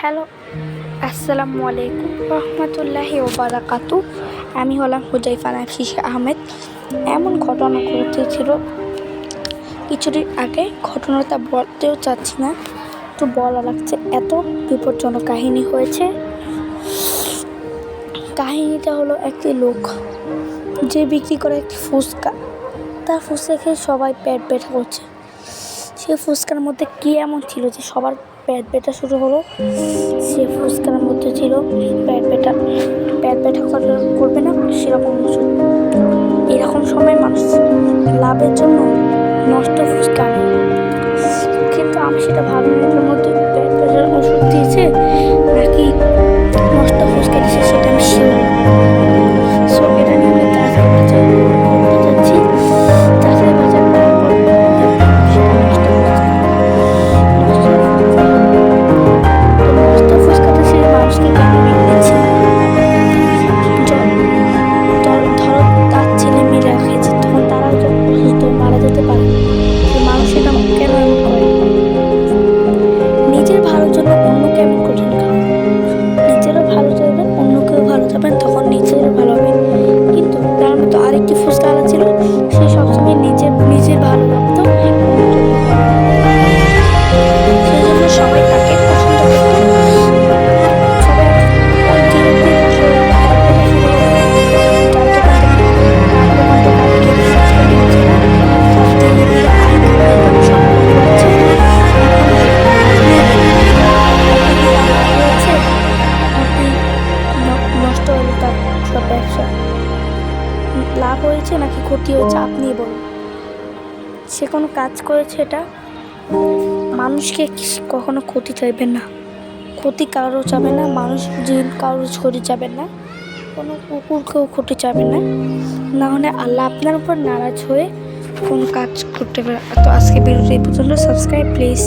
Hello, আসসালামু আলাইকুম রহমতুল্লাহি ওবারাকাতু। আমি হলাম হুজাইফা নাফিস আহমেদ। এমন ঘটনা ঘটেছিল কিছুদিন আগে, ঘটনাটা বলতেও চাচ্ছি না, তো বলা লাগছে, এত বিপজ্জনক কাহিনী হয়েছে। কাহিনীটা হলো একটি লোক যে বিক্রি করে একটি ফুচকা। তার ফুচকা খেয়ে সবাই পেট ব্যথা করছে। সে ফুচকার মধ্যে কী এমন ছিল যে সবার পেট ব্যথা শুরু হলো? সে ফুচকার মধ্যে ছিল পেট ব্যথা করবে না সেরকম ওষুধ। এরকম সময় মানুষ লাভের জন্য নষ্ট ফুচকা নেয়, কিন্তু আমি সেটা ভালো এটার মধ্যে পেট ব্যথার ওষুধ দিয়েছে নাকি নষ্ট ফুচকা দিয়েছে সেটা আমি শিওর না। সো এটা নিয়ে আমি যাচাই বাছাই করতে চাচ্ছি। যাচাই বাছাই করার পর দেখলাম সেটা নষ্ট ফুচকা। নষ্ট ফুচকাটা সে মানুষকে কেন বিক্রি? ধরো তার ছেলে মেয়েরা খেয়েছে, তখন তারাও তো অসুস্থ মারা যেতে পারে। মানুষ এটা কেন এমন করে? নিজের ভালোর জন্য অন্য কেমন কঠিন খাওয়া। নিজেরও ভালো যাবেন, অন্য কেউ ভালো যাবেন, তখন নিজেরও ভালো হবে। কিন্তু তার মতো আরেকটি ফুচকাওয়ালা ছিল, সে সবসময় নিজের ভালো ভাবতো, সেই জন্য সবাই তাকে পছন্দ করতো। সবাই ওই ধীরে ধীরে নষ্ট হলো তার সব ব্যবসা। লাভ হয়েছে নাকি ক্ষতি হয়েছে আপনি বলুন। সে কোনো কাজ করেছে, এটা মানুষকে কখনো ক্ষতি চাইবেন না, ক্ষতি কারো চাবেন না, মানুষ যে কারোর ক্ষতি চাবেন না, কোনো কুকুরকেও ক্ষতি চাবেন না, না হলে আল্লাহ আপনার উপর নারাজ হয়ে কোনো কাজ করতে পারে। তো আজকে ভিডিওটি এই পর্যন্ত। Subscribe please.